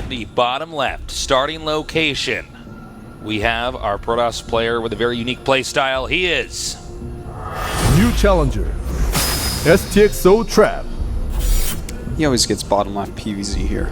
in the bottom left, starting location, we have our Protoss player with a very unique play style. He is... New challenger, STXO Trap. He always gets bottom left PVZ here.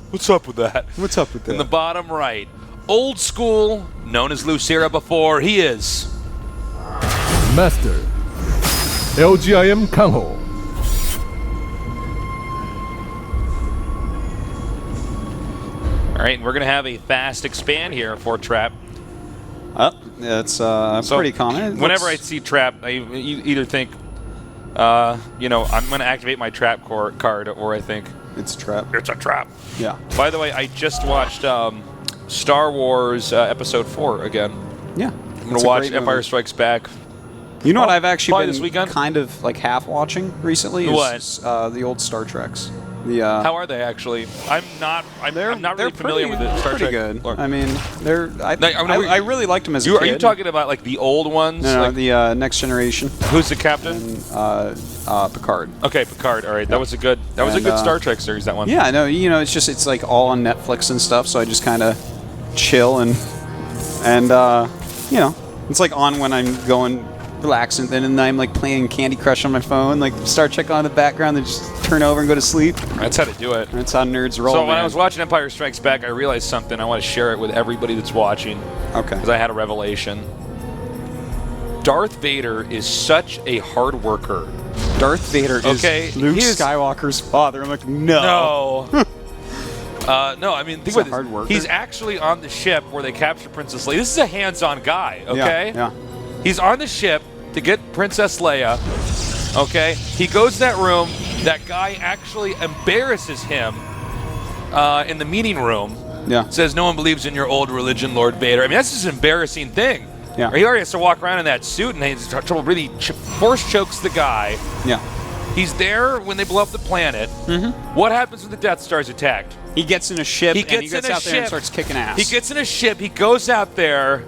What's up with that? What's up with that? In the bottom right, old school, known as Lucera before, he is... Master, LGIM Kangho. All right, and we're going to have a fast expand here for Trap. That's pretty common. Whenever I see Trap, I either think, you know, I'm going to activate my Trap card, or I think... It's a trap. It's a trap. Yeah. By the way, I just watched Star Wars Episode 4 again. Yeah. I'm going to watch Empire Strikes Back. You know what I've actually this weekend? kind of like half watching recently? Is the old Star Treks. How are they actually? I'm not really familiar with the Star Trek. Pretty good. I mean, I really liked them as a kid. Are you talking about like the old ones? No, like, the Next Generation. Who's the captain? And, Picard. Okay, Picard. All right, that was a good Star Trek series. That one. Yeah, no, you know, it's like all on Netflix and stuff. So I just kind of chill and you know, it's like on when I'm going relaxing, and then I'm like playing Candy Crush on my phone, like Star Trek on in the background, then just turn over and go to sleep. That's how to do it. That's how nerds roll. So when I was watching Empire Strikes Back, I realized something. I want to share it with everybody that's watching. Okay. Because I had a revelation. Darth Vader is such a hard worker. Darth Vader is Luke Skywalker's father. I'm like, no. No, I mean, think about hard this. worker. He's actually on the ship where they capture Princess Leia. This is a hands-on guy, okay? Yeah. He's on the ship to get Princess Leia, okay? He goes to that room. That guy actually embarrasses him in the meeting room. Yeah. Says, no one believes in your old religion, Lord Vader. I mean, that's just an embarrassing thing. Yeah. Or he already has to walk around in that suit, and he's trouble really force chokes the guy. Yeah. He's there when they blow up the planet. Mm-hmm. What happens when the Death Star's attacked? He gets in a ship, and he gets out there and starts kicking ass. He gets in a ship. He goes out there.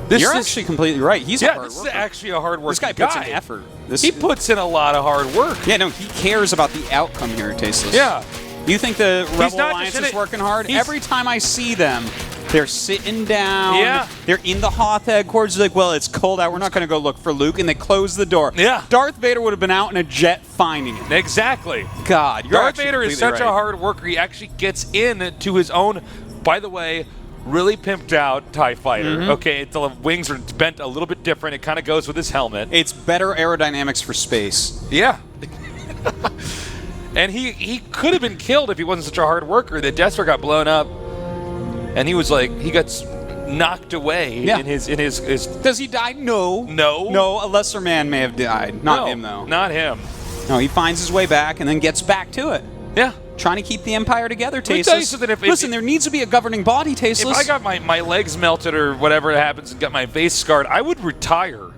You're actually completely right. He's a hard worker. This is actually a hard worker. This guy puts in effort. He puts in a lot of hard work. Yeah, no, he cares about the outcome here at Tasteless. Yeah. Do you think the Rebel Alliance is working hard? Every time I see them, they're sitting down. Yeah. They're in the Hoth headquarters. They're like, well, it's cold out. We're not going to go look for Luke. And they close the door. Yeah. Darth Vader would have been out in a jet finding him. Exactly. God, you're Darth Vader is such a hard worker. He actually gets into his own, by the way, really pimped out TIE fighter. Mm-hmm. Okay, the wings are bent a little bit different. It kind of goes with his helmet. It's better aerodynamics for space. Yeah. And he could have been killed if he wasn't such a hard worker. The Death Star got blown up, and he was like, he got knocked away in his. Does he die? No. A lesser man may have died. Not him, though. Not him. No, he finds his way back and then gets back to it. Yeah. Trying to keep the Empire together, Tasteless. Let me tell you something, Listen, there needs to be a governing body, Tasteless. If I got my legs melted or whatever happens and got my face scarred, I would retire.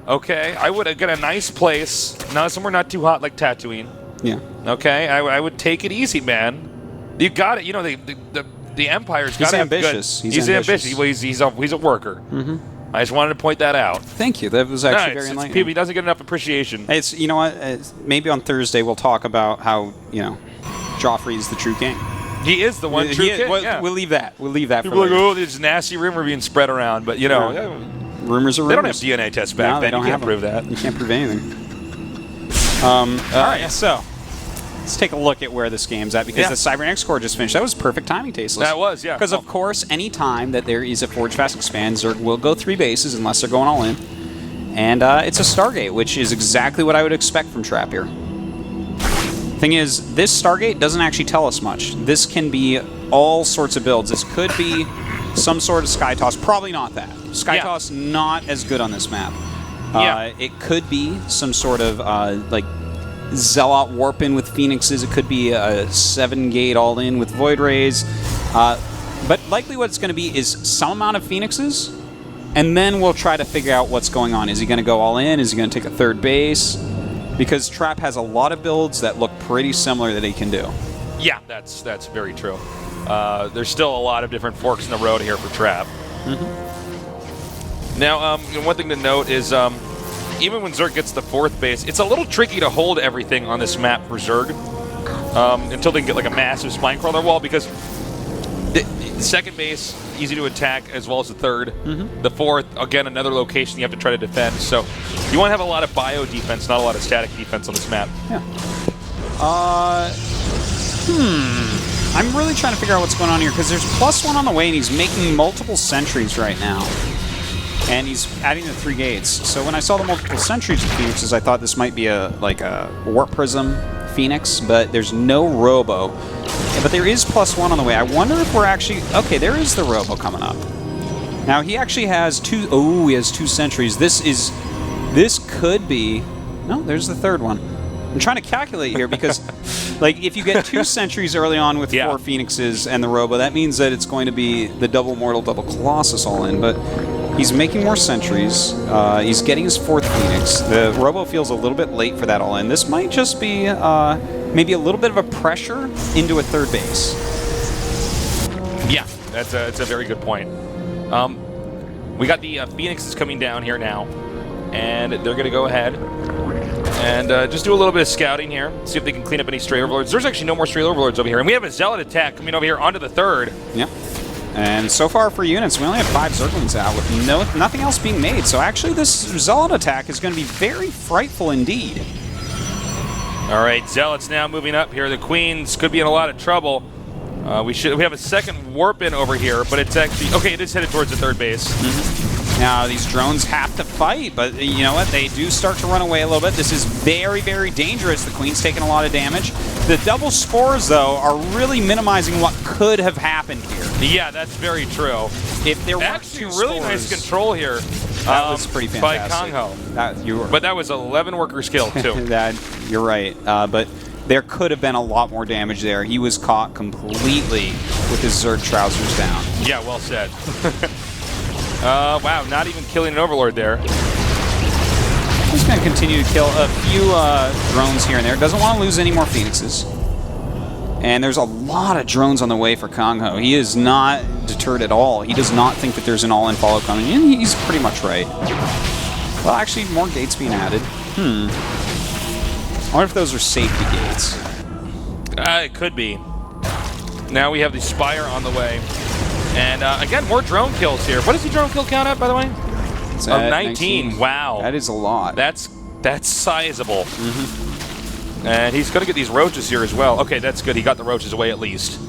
Okay? I would get a nice place, somewhere not too hot like Tatooine. Yeah. Okay? I would take it easy, man. You got it. You know, the Empire's got to have ambitious. He's ambitious. He's a worker. Mm-hmm. I just wanted to point that out. Thank you. That was actually very enlightening. He doesn't get enough appreciation. It's, you know what? Maybe on Thursday we'll talk about how, you know, Joffrey is the true king. He is the one true king. We'll leave that. We'll leave that. People are like, oh, there's a nasty rumor being spread around, but you know, rumors are rumors. They don't have DNA tests back then. You can't prove that. You can't prove anything. All right, so let's take a look at where this game's at, because the Cybernetics core just finished. That was perfect timing, Tasteless. That was, yeah. Because, of course, any time that there is a Forge Fast Expand, Zerg will go 3 bases unless they're going all in. And it's a Stargate, which is exactly what I would expect from Trap here. Thing is, this Stargate doesn't actually tell us much. This can be all sorts of builds. This could be some sort of Sky Toss. Probably not that. Sky Toss not as good on this map. It could be some sort of like Zealot warp in with Phoenixes. It could be a 7-gate all in with Void Rays. But likely what it's going to be is some amount of Phoenixes, and then we'll try to figure out what's going on. Is he going to go all in? Is he going to take a 3rd base? Because Trap has a lot of builds that look pretty similar that he can do. Yeah, that's very true. There's still a lot of different forks in the road here for Trap. Mm-hmm. Now, one thing to note is even when Zerg gets the 4th base, it's a little tricky to hold everything on this map for Zerg. until they can get like a massive spine crawler wall, because the second base, easy to attack, as well as the third. The fourth, again, another location you have to try to defend. So you want to have a lot of bio defense, not a lot of static defense on this map. Yeah. I'm really trying to figure out what's going on here, because there's +1 on the way, and he's making multiple sentries right now. And he's adding the 3 gates. So when I saw the multiple sentries of Phoenixes, I thought this might be a Warp Prism Phoenix, but there's no Robo. But there is +1 on the way. I wonder if we're actually... Okay, there is the Robo coming up. Now, he actually has 2... Oh, he has 2 sentries. This could be... No, there's the third one. I'm trying to calculate here because, like, if you get 2 sentries early on with 4 Phoenixes and the Robo, that means that it's going to be the double Mortal, double Colossus all in. But he's making more sentries. He's getting his 4th Phoenix. The Robo feels a little bit late for that all in. This might just be maybe a little bit of a pressure into a 3rd base. Yeah, that's a very good point. We got the Phoenixes coming down here now, and they're going to go ahead and just do a little bit of scouting here, see if they can clean up any Stray Overlords. There's actually no more Stray Overlords over here, and we have a Zealot attack coming over here onto the 3rd. Yep. And so far for units, we only have 5 Zerglings out with nothing else being made. So actually this Zealot attack is going to be very frightful indeed. All right, Zealots now moving up here. The Queens could be in a lot of trouble. We have a second warp in over here, but it's actually... Okay, it is headed towards the 3rd base. Now, these drones have to fight, but you know what? They do start to run away a little bit. This is very, very dangerous. The Queen's taking a lot of damage. The double spores, though, are really minimizing what could have happened here. Yeah, that's very true. If there weren't actually two really spores, nice control here. That was pretty fantastic. By Kongho. But that was 11 worker skill, too. You're right. But there could have been a lot more damage there. He was caught completely with his Zerg trousers down. Yeah, well said. Wow, not even killing an Overlord there. He's going to continue to kill a few drones here and there. Doesn't want to lose any more Phoenixes. And there's a lot of drones on the way for Kongho. He is not deterred at all. He does not think that there's an all-in follow coming in. He's pretty much right. Well, actually, more gates being added. I wonder if those are safety gates. It could be. Now we have the Spire on the way. And again, more drone kills here. What does the drone kill count at, by the way? It's 19. Wow. That is a lot. That's sizable. And he's going to get these roaches here as well. Okay, that's good. He got the roaches away at least.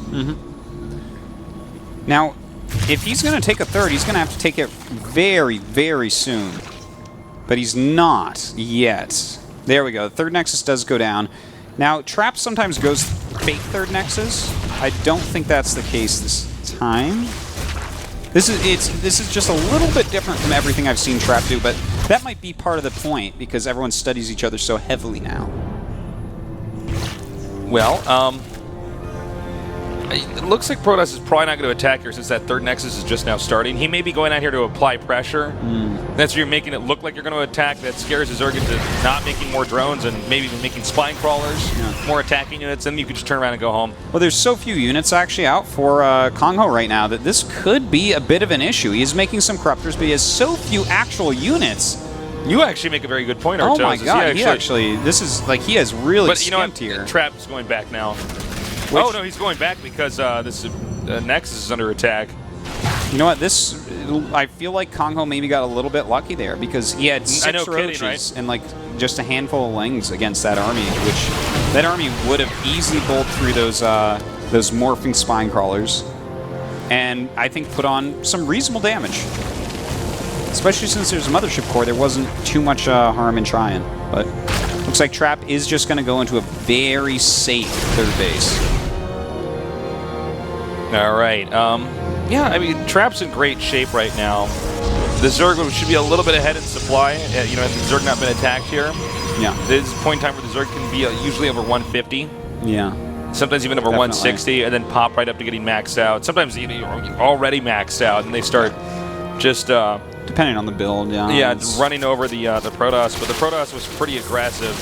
Now, if he's going to take a 3rd, he's going to have to take it very, very soon. But he's not yet. There we go. The 3rd Nexus does go down. Now, Trap sometimes goes fake 3rd Nexus. I don't think that's the case this time. This is just a little bit different from everything I've seen Trap do, but that might be part of the point because everyone studies each other so heavily now. Well, it looks like Protoss is probably not going to attack here since that 3rd Nexus is just now starting. He may be going out here to apply pressure. That's where you're making it look like you're going to attack. That scares the Zerg into not making more drones and maybe even making spine crawlers, more attacking units, and you can just turn around and go home. Well, there's so few units actually out for Kongho right now that this could be a bit of an issue. He is making some corruptors, but he has so few actual units. You actually make a very good point, Oh Artosis. my god, he actually, this is, like, he has really skimped here. here. Trap's going back now. Oh, no, he's going back because this Nexus is under attack. You know what, this, I feel like Kongho maybe got a little bit lucky there because he had 6 roaches and, like, just a handful of Lings against that army, which that army would have easily bowled through those morphing spine crawlers and I think put on some reasonable damage. Especially since there's a Mothership Core, there wasn't too much harm in trying. But looks like Trap is just going to go into a very safe 3rd base. All right. Yeah, I mean, Trap's in great shape right now. The Zerg should be a little bit ahead in supply. You know, has the Zerg not been attacked here? Yeah. There's a point in time where the Zerg can be usually over 150. Yeah. Sometimes even over 160, and then pop right up to getting maxed out. Sometimes you're already maxed out, and they start just... depending on the build, yeah. Yeah, running over the Protoss, but the Protoss was pretty aggressive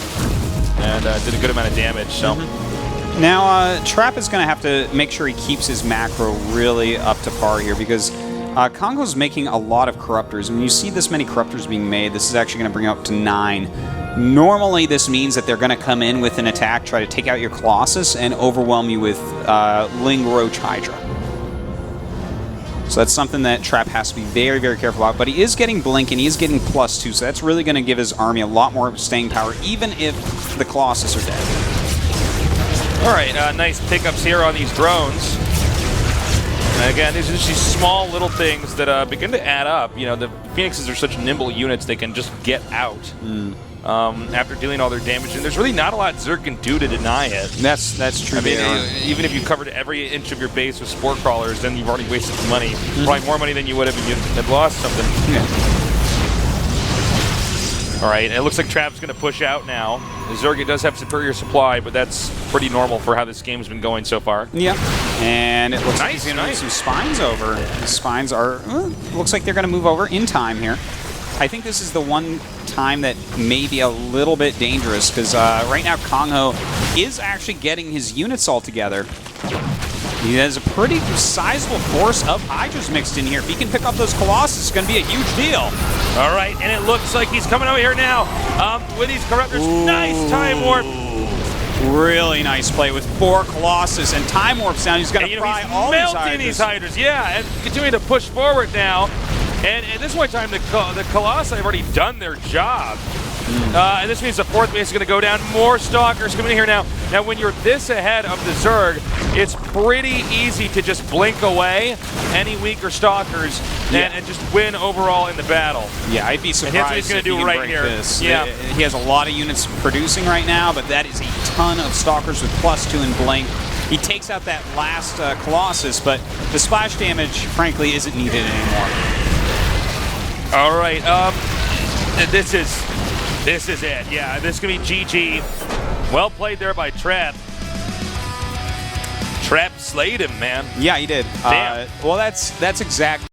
and did a good amount of damage, so... Now, Trap is going to have to make sure he keeps his macro really up to par here because Congo's making a lot of Corruptors. When you see this many Corruptors being made, this is actually going to bring up to 9. Normally, this means that they're going to come in with an attack, try to take out your Colossus, and overwhelm you with Ling Roach Hydra. So that's something that Trap has to be very, very careful about. But he is getting Blink, and he is getting +2, so that's really going to give his army a lot more staying power, even if the Colossus are dead. All right, nice pickups here on these drones. And again, these are just these small little things that begin to add up. You know, the Phoenixes are such nimble units, they can just get out after dealing all their damage. And there's really not a lot Zerg can do to deny it. That's true. I mean, even if you covered every inch of your base with Spore Crawlers, then you've already wasted some money. Probably more money than you would have if you had lost something. Yeah. All right, it looks like Trap's going to push out now. Zerg does have superior supply, but that's pretty normal for how this game's been going so far. Yeah, and it looks like Nice, he's going to move nice. some spines over. The spines are, looks like they're going to move over in time here. I think this is the one time that may be a little bit dangerous, because right now Kongho is actually getting his units all together. He has a pretty sizable force of Hydras mixed in here. If he can pick up those Colossus, it's going to be a huge deal. All right, and it looks like he's coming over here now with these Corruptors. Nice Time Warp. Really nice play with 4 Colossus and Time Warps down. He's going to fry he's all melting these these Hydras. Hydras. Yeah, and continuing to push forward now. And at this point in time, the Colossi have already done their job. And this means the 4th base is going to go down. More Stalkers coming in here now. Now, when you're this ahead of the Zerg, it's pretty easy to just blink away any weaker Stalkers and just win overall in the battle. Yeah, I'd be surprised what he's gonna if do he can right break here. this. Yeah. He has a lot of units producing right now, but that is a ton of Stalkers with +2 and Blink. He takes out that last Colossus, but the splash damage, frankly, isn't needed anymore. All right, this is it. Yeah, this is going to be GG. Well played there by Trap. Trap slayed him, man. Yeah, he did. Damn. Well, that's exactly